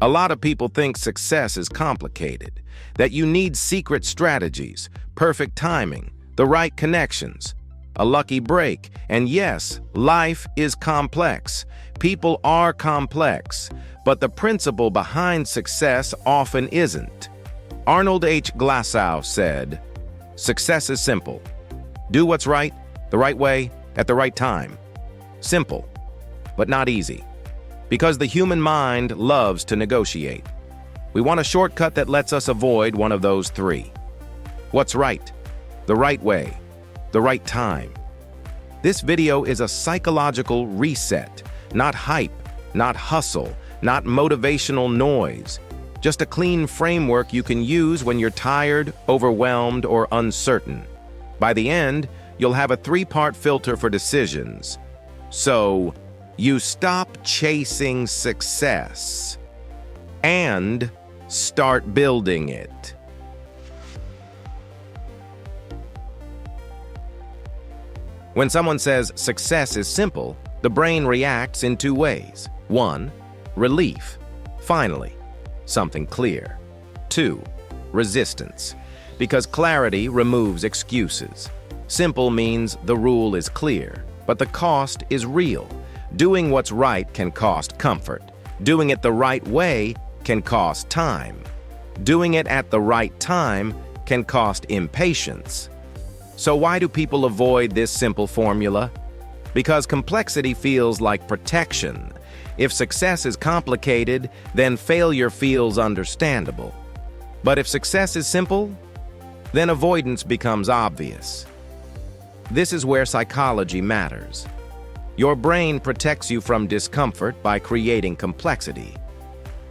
A lot of people think success is complicated, that you need secret strategies, perfect timing, the right connections, a lucky break. And yes, life is complex. People are complex, but the principle behind success often isn't. Arnold H. Glasow said, "Success is simple. Do what's right, the right way, at the right time." Simple, but not easy. Because the human mind loves to negotiate. We want a shortcut that lets us avoid one of those three. What's right? The right way, the right time. This video is a psychological reset, not hype, not hustle, not motivational noise. Just a clean framework you can use when you're tired, overwhelmed, or uncertain. By the end, you'll have a 3-part filter for decisions. So, you stop chasing success and start building it. When someone says success is simple, the brain reacts in 2 ways. 1, relief. Finally, something clear. 2, resistance. Because clarity removes excuses. Simple means the rule is clear, but the cost is real. Doing what's right can cost comfort. Doing it the right way can cost time. Doing it at the right time can cost impatience. So why do people avoid this simple formula? Because complexity feels like protection. If success is complicated, then failure feels understandable. But if success is simple, then avoidance becomes obvious. This is where psychology matters. Your brain protects you from discomfort by creating complexity.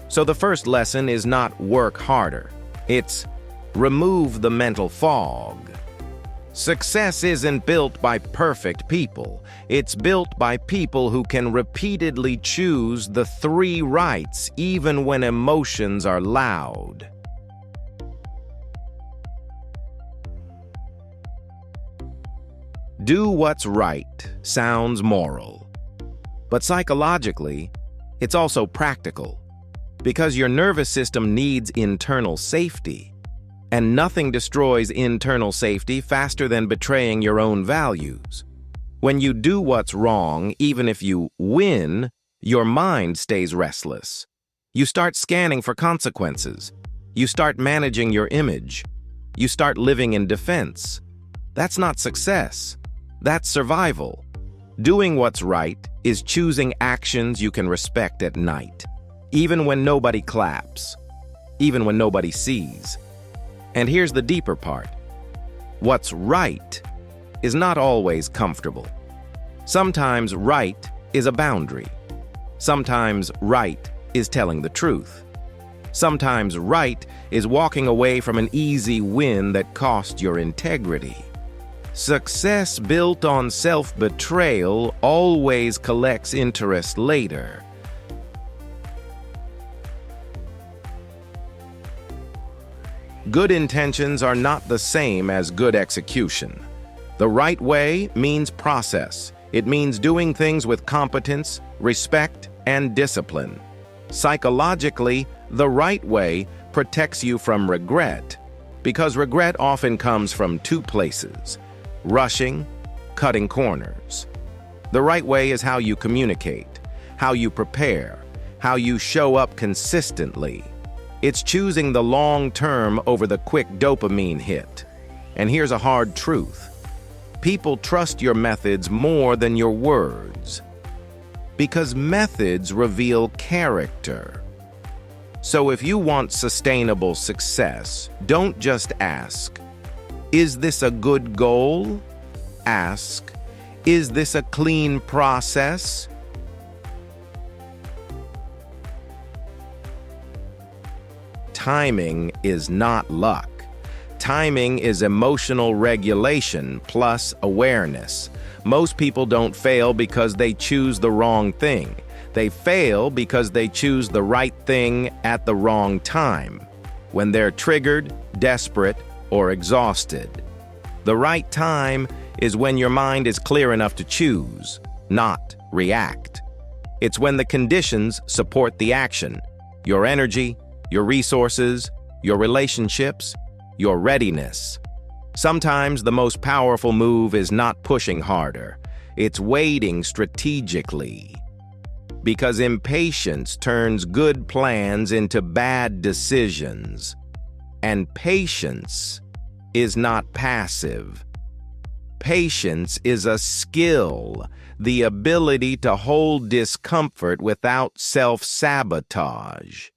So the first lesson is not work harder. It's remove the mental fog. Success isn't built by perfect people. It's built by people who can repeatedly choose the 3 rights even when emotions are loud. Do what's right sounds moral, but psychologically, it's also practical, because your nervous system needs internal safety, and nothing destroys internal safety faster than betraying your own values. When you do what's wrong, even if you win, your mind stays restless. You start scanning for consequences. You start managing your image. You start living in defense. That's not success. That's survival. Doing what's right is choosing actions you can respect at night, even when nobody claps, even when nobody sees. And here's the deeper part. What's right is not always comfortable. Sometimes right is a boundary. Sometimes right is telling the truth. Sometimes right is walking away from an easy win that cost your integrity. Success built on self-betrayal always collects interest later. Good intentions are not the same as good execution. The right way means process. It means doing things with competence, respect, and discipline. Psychologically, the right way protects you from regret, because regret often comes from 2 places: rushing, cutting corners. The right way is how you communicate, how you prepare, how you show up consistently. It's choosing the long term over the quick dopamine hit. And here's a hard truth. People trust your methods more than your words, because methods reveal character. So if you want sustainable success, don't just ask, "Is this a good goal?" Ask, "Is this a clean process?" Timing is not luck. Timing is emotional regulation plus awareness. Most people don't fail because they choose the wrong thing. They fail because they choose the right thing at the wrong time, when they're triggered, desperate, or exhausted. The right time is when your mind is clear enough to choose, not react. It's when the conditions support the action, your energy, your resources, your relationships, your readiness. Sometimes the most powerful move is not pushing harder, it's waiting strategically. Because impatience turns good plans into bad decisions. And patience is not passive. Patience is a skill, the ability to hold discomfort without self-sabotage.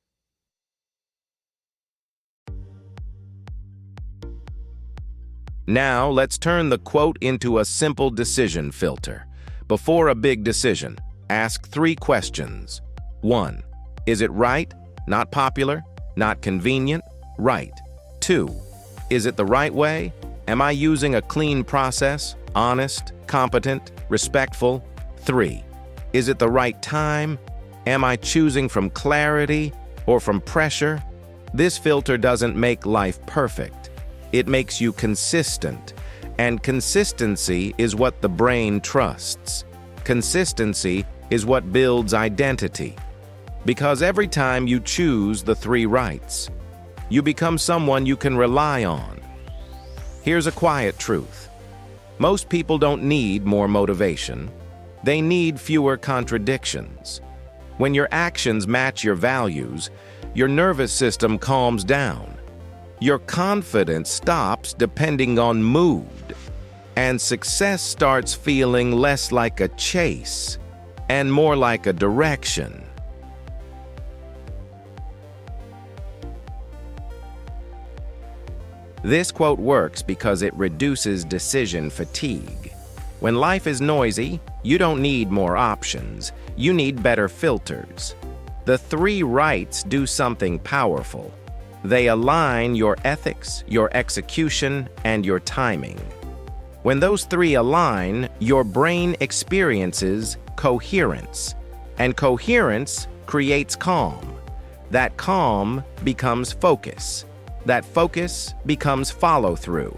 Now, let's turn the quote into a simple decision filter. Before a big decision, ask 3 questions. 1. Is it right? Not popular? Not convenient? Right. 2. Is it the right way? Am I using a clean process? Honest? Competent? Respectful? 3. Is it the right time? Am I choosing from clarity or from pressure? This filter doesn't make life perfect. It makes you consistent, and consistency is what the brain trusts. Consistency is what builds identity. Because every time you choose the 3 rights, you become someone you can rely on. Here's a quiet truth. Most people don't need more motivation. They need fewer contradictions. When your actions match your values, your nervous system calms down. Your confidence stops depending on mood, and success starts feeling less like a chase and more like a direction. This quote works because it reduces decision fatigue. When life is noisy, you don't need more options. You need better filters. The 3 rights do something powerful. They align your ethics, your execution, and your timing. When those 3 align, your brain experiences coherence, and coherence creates calm. That calm becomes focus. That focus becomes follow-through,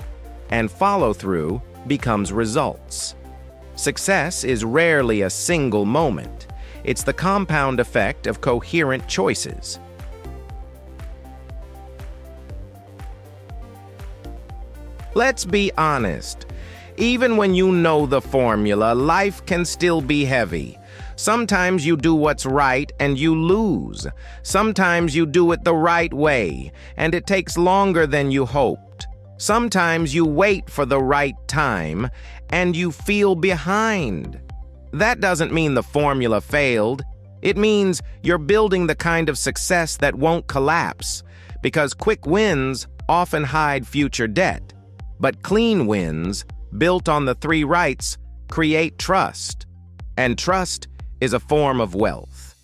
and follow-through becomes results. Success is rarely a single moment. It's the compound effect of coherent choices. Let's be honest. Even when you know the formula, life can still be heavy. Sometimes you do what's right and you lose. Sometimes you do it the right way, and it takes longer than you hoped. Sometimes you wait for the right time, and you feel behind. That doesn't mean the formula failed. It means you're building the kind of success that won't collapse, because quick wins often hide future debt. But clean wins, built on the 3 rights, create trust. And trust is a form of wealth.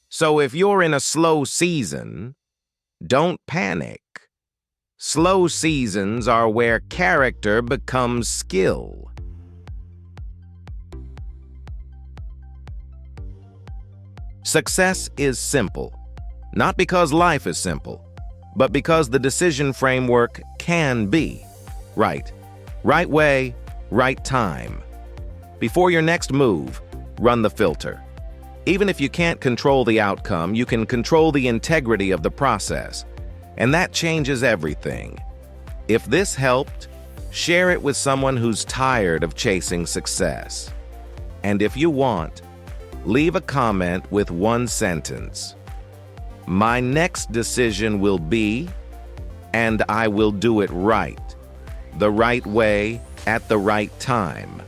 So if you're in a slow season, don't panic. Slow seasons are where character becomes skill. Success is simple, not because life is simple, but because the decision framework can be. Right. Right way, right time. Before your next move, run the filter. Even if you can't control the outcome, you can control the integrity of the process. And that changes everything. If this helped, share it with someone who's tired of chasing success. And if you want, leave a comment with 1 sentence. My next decision will be, and I will do it right. The right way, at the right time.